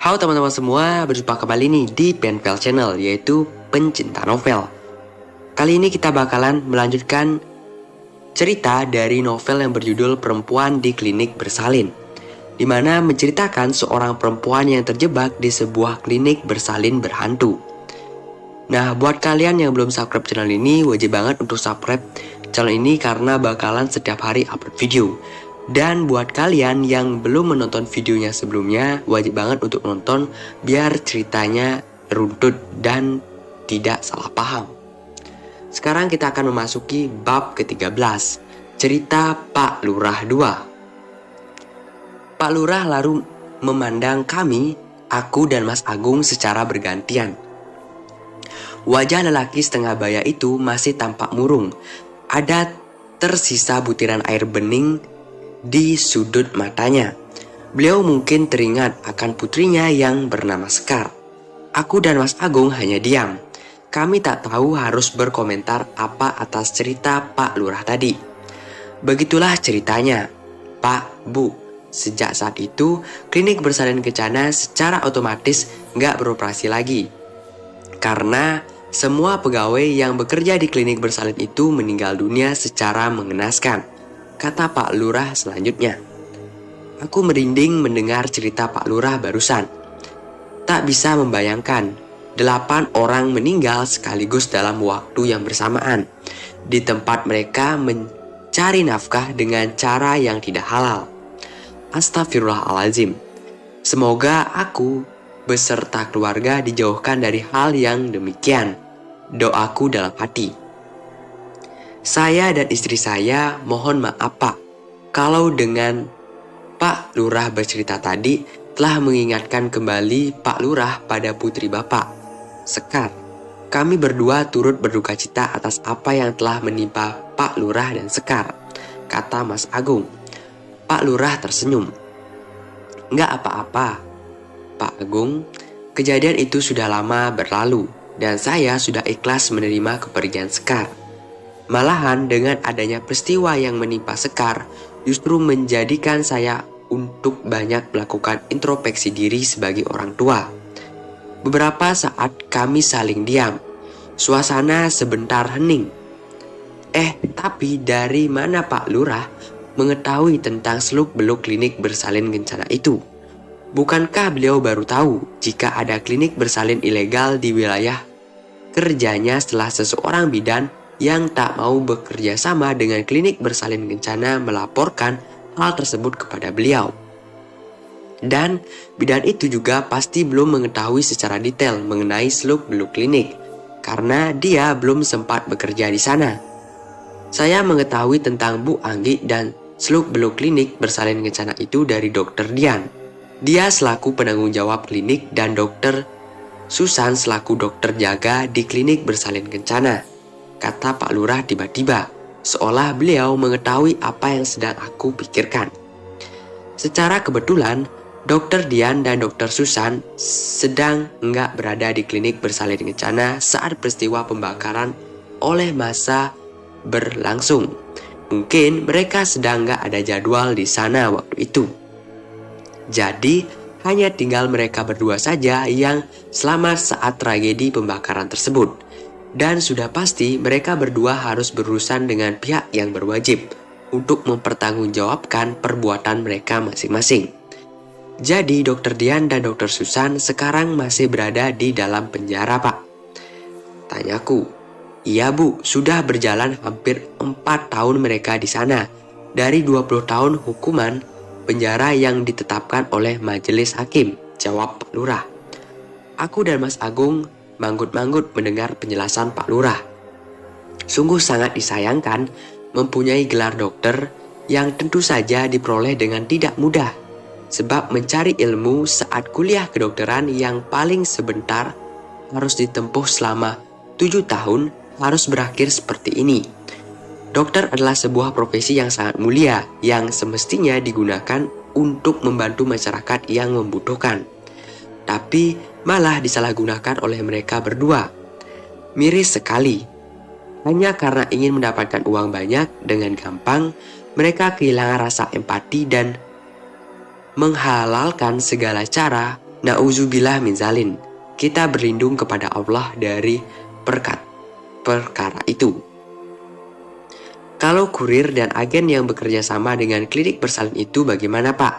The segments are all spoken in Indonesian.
Halo teman-teman semua, berjumpa kembali nih di Penvel Channel, yaitu pencinta novel. Kali ini kita bakalan melanjutkan cerita dari novel yang berjudul Perempuan di Klinik Bersalin, di mana menceritakan seorang perempuan yang terjebak di sebuah klinik bersalin berhantu. Nah, buat kalian yang belum subscribe channel ini, wajib banget untuk subscribe channel ini karena bakalan setiap hari upload video. Dan buat kalian yang belum menonton videonya sebelumnya, wajib banget untuk nonton biar ceritanya runtut dan tidak salah paham. Sekarang kita akan memasuki bab ke-13, cerita Pak Lurah 2. Pak Lurah lalu memandang kami, aku dan Mas Agung secara bergantian. Wajah lelaki setengah baya itu masih tampak murung. Ada tersisa butiran air bening di sudut matanya. Beliau mungkin teringat akan putrinya yang bernama Sekar. Aku dan Mas Agung hanya diam. Kami tak tahu harus berkomentar apa atas cerita Pak Lurah tadi. Begitulah ceritanya, Pak, Bu. Sejak saat itu, klinik bersalin kencana secara otomatis nggak beroperasi lagi. Karena semua pegawai yang bekerja di klinik bersalin itu meninggal dunia secara mengenaskan, kata Pak Lurah selanjutnya. Aku merinding mendengar cerita Pak Lurah barusan. Tak bisa membayangkan, 8 orang meninggal sekaligus dalam waktu yang bersamaan, di tempat mereka mencari nafkah dengan cara yang tidak halal. Astagfirullahaladzim. Semoga aku beserta keluarga dijauhkan dari hal yang demikian. Doaku dalam hati. Saya dan istri saya mohon maaf Pak, kalau dengan Pak Lurah bercerita tadi telah mengingatkan kembali Pak Lurah pada putri Bapak, Sekar. Kami berdua turut berduka cita atas apa yang telah menimpa Pak Lurah dan Sekar, kata Mas Agung. Pak Lurah tersenyum. Nggak apa-apa, Pak Agung. Kejadian itu sudah lama berlalu dan saya sudah ikhlas menerima kepergian Sekar. Malahan dengan adanya peristiwa yang menimpa Sekar justru menjadikan saya untuk banyak melakukan introspeksi diri sebagai orang tua. Beberapa saat kami saling diam. Suasana sebentar hening. Tapi dari mana Pak Lurah mengetahui tentang seluk-beluk klinik bersalin kencana itu? Bukankah beliau baru tahu jika ada klinik bersalin ilegal di wilayah kerjanya setelah seseorang bidan yang tak mau bekerja sama dengan klinik bersalin kencana melaporkan hal tersebut kepada beliau. Dan bidan itu juga pasti belum mengetahui secara detail mengenai seluk-beluk klinik, karena dia belum sempat bekerja di sana. Saya mengetahui tentang Bu Anggi dan seluk-beluk klinik bersalin kencana itu dari Dokter Dian. Dia selaku penanggung jawab klinik dan Dokter Susan selaku dokter jaga di klinik bersalin kencana, kata Pak Lurah tiba-tiba, seolah beliau mengetahui apa yang sedang aku pikirkan. Secara kebetulan, Dokter Dian dan Dokter Susan sedang nggak berada di klinik bersalin kencana saat peristiwa pembakaran oleh massa berlangsung. Mungkin mereka sedang nggak ada jadwal di sana waktu itu. Jadi, hanya tinggal mereka berdua saja yang selamat saat tragedi pembakaran tersebut. Dan sudah pasti mereka berdua harus berurusan dengan pihak yang berwajib untuk mempertanggungjawabkan perbuatan mereka masing-masing. Jadi Dokter Dian dan Dokter Susan sekarang masih berada di dalam penjara, Pak. Tanyaku. Iya Bu, sudah berjalan hampir 4 tahun mereka di sana. Dari 20 tahun hukuman penjara yang ditetapkan oleh majelis hakim, jawab Pak Lurah. Aku dan Mas Agung manggut-manggut mendengar penjelasan Pak Lurah. Sungguh sangat disayangkan mempunyai gelar dokter yang tentu saja diperoleh dengan tidak mudah. Sebab mencari ilmu saat kuliah kedokteran yang paling sebentar harus ditempuh selama 7 tahun harus berakhir seperti ini. Dokter adalah sebuah profesi yang sangat mulia yang semestinya digunakan untuk membantu masyarakat yang membutuhkan. Tapi malah disalahgunakan oleh mereka berdua. Miris sekali. Hanya karena ingin mendapatkan uang banyak dengan gampang, mereka kehilangan rasa empati dan menghalalkan segala cara Na'udzubillah min zalin. Kita berlindung kepada Allah dari perkara itu. Kalau kurir dan agen yang bekerja sama dengan klinik bersalin itu bagaimana, Pak?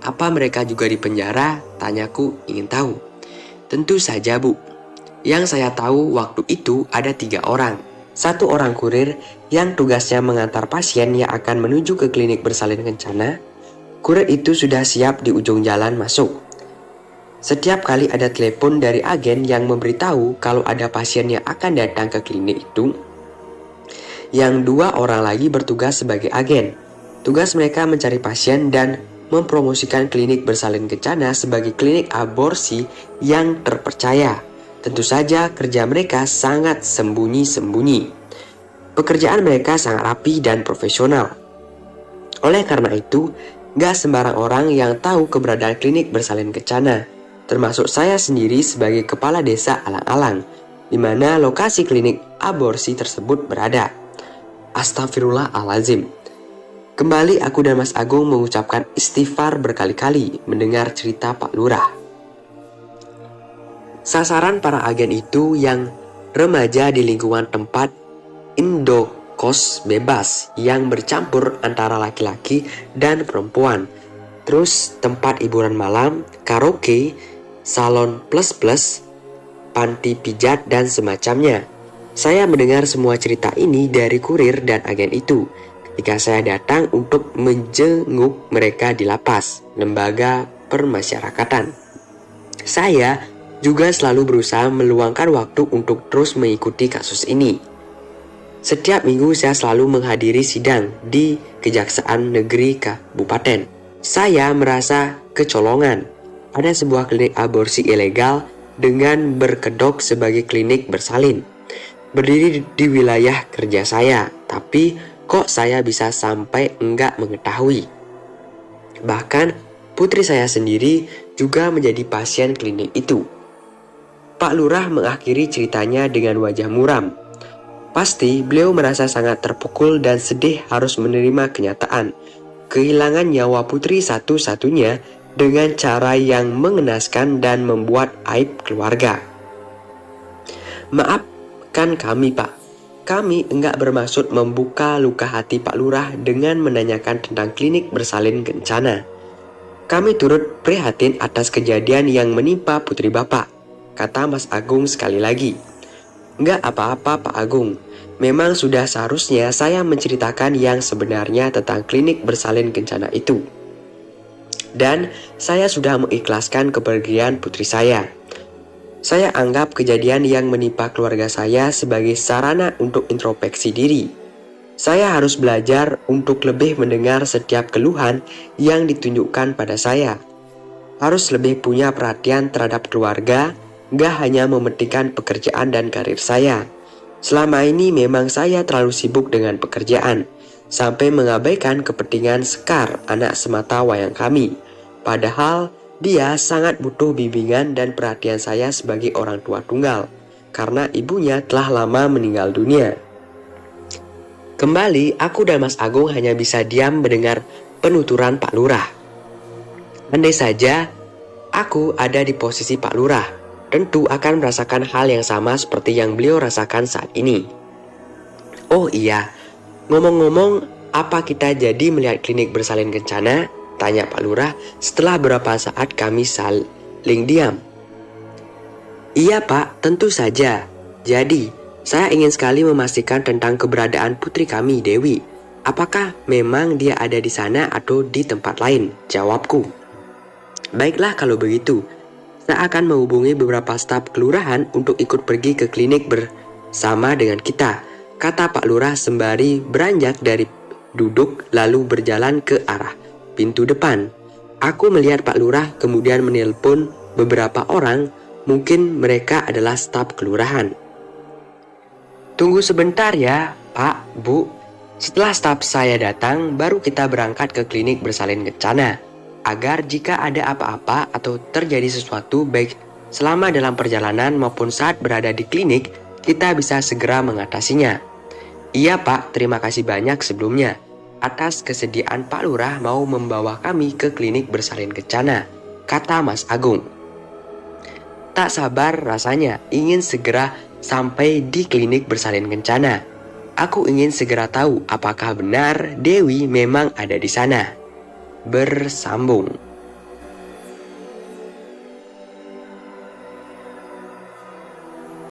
Apa mereka juga dipenjara? Tanyaku ingin tahu. Tentu saja, Bu. Yang saya tahu waktu itu ada 3 orang. 1 orang kurir yang tugasnya mengantar pasien yang akan menuju ke klinik bersalin kencana. Kurir itu sudah siap di ujung jalan masuk. Setiap kali ada telepon dari agen yang memberitahu kalau ada pasien yang akan datang ke klinik itu, yang 2 orang lagi bertugas sebagai agen. Tugas mereka mencari pasien dan mempromosikan klinik bersalin kencana sebagai klinik aborsi yang terpercaya. Tentu saja kerja mereka sangat sembunyi-sembunyi. Pekerjaan mereka sangat rapi dan profesional. Oleh karena itu, gak sembarang orang yang tahu keberadaan klinik bersalin kencana, termasuk saya sendiri sebagai kepala desa Alang-Alang, di mana lokasi klinik aborsi tersebut berada. Astagfirullahaladzim. Kembali aku dan Mas Agung mengucapkan istighfar berkali-kali mendengar cerita Pak Lurah. Sasaran para agen itu yang remaja di lingkungan tempat indokos bebas yang bercampur antara laki-laki dan perempuan. Terus tempat hiburan malam, karaoke, salon plus-plus, panti pijat dan semacamnya. Saya mendengar semua cerita ini dari kurir dan agen itu ketika saya datang untuk menjenguk mereka di lapas, lembaga permasyarakatan. Saya juga selalu berusaha meluangkan waktu untuk terus mengikuti kasus ini. Setiap minggu saya selalu menghadiri sidang di Kejaksaan Negeri Kabupaten. Saya merasa kecolongan. Ada sebuah klinik aborsi ilegal dengan berkedok sebagai klinik bersalin. Berdiri di wilayah kerja saya, tapi kok saya bisa sampai enggak mengetahui. Bahkan putri saya sendiri juga menjadi pasien klinik itu. Pak Lurah mengakhiri ceritanya dengan wajah muram. Pasti beliau merasa sangat terpukul dan sedih harus menerima kenyataan kehilangan nyawa putri satu-satunya dengan cara yang mengenaskan dan membuat aib keluarga. Maafkan kami, Pak. Kami enggak bermaksud membuka luka hati Pak Lurah dengan menanyakan tentang klinik bersalin kencana. Kami turut prihatin atas kejadian yang menimpa putri Bapak, kata Mas Agung sekali lagi. Enggak apa-apa, Pak Agung. Memang sudah seharusnya saya menceritakan yang sebenarnya tentang klinik bersalin kencana itu. Dan saya sudah mengikhlaskan kepergian putri saya. Saya anggap kejadian yang menimpa keluarga saya sebagai sarana untuk introspeksi diri. Saya harus belajar untuk lebih mendengar setiap keluhan yang ditunjukkan pada saya. Harus lebih punya perhatian terhadap keluarga, gak hanya mementingkan pekerjaan dan karir saya. Selama ini memang saya terlalu sibuk dengan pekerjaan, sampai mengabaikan kepentingan Sekar, anak semata wayang kami. Padahal dia sangat butuh bimbingan dan perhatian saya sebagai orang tua tunggal, karena ibunya telah lama meninggal dunia. Kembali, aku dan Mas Agung hanya bisa diam mendengar penuturan Pak Lurah. Andai saja aku ada di posisi Pak Lurah, tentu akan merasakan hal yang sama seperti yang beliau rasakan saat ini. Oh iya, ngomong-ngomong, apa kita jadi melihat klinik bersalin kencana? Tanya Pak Lurah setelah beberapa saat kami saling diam. Iya Pak, tentu saja. Jadi, saya ingin sekali memastikan tentang keberadaan putri kami, Dewi. Apakah memang dia ada di sana atau di tempat lain? Jawabku. Baiklah kalau begitu. Saya akan menghubungi beberapa staf kelurahan untuk ikut pergi ke klinik bersama dengan kita, kata Pak Lurah sembari beranjak dari duduk lalu berjalan ke arah pintu depan. Aku melihat Pak Lurah kemudian menelpon beberapa orang, mungkin mereka adalah staf kelurahan. Tunggu sebentar ya, Pak, Bu. Setelah staf saya datang, baru kita berangkat ke klinik bersalin kencana. Agar jika ada apa-apa atau terjadi sesuatu baik selama dalam perjalanan maupun saat berada di klinik, kita bisa segera mengatasinya. Iya Pak, terima kasih banyak sebelumnya atas kesediaan Pak Lurah mau membawa kami ke klinik bersalin kencana, kata Mas Agung. Tak sabar rasanya ingin segera sampai di klinik bersalin kencana. Aku ingin segera tahu apakah benar Dewi memang ada di sana. Bersambung.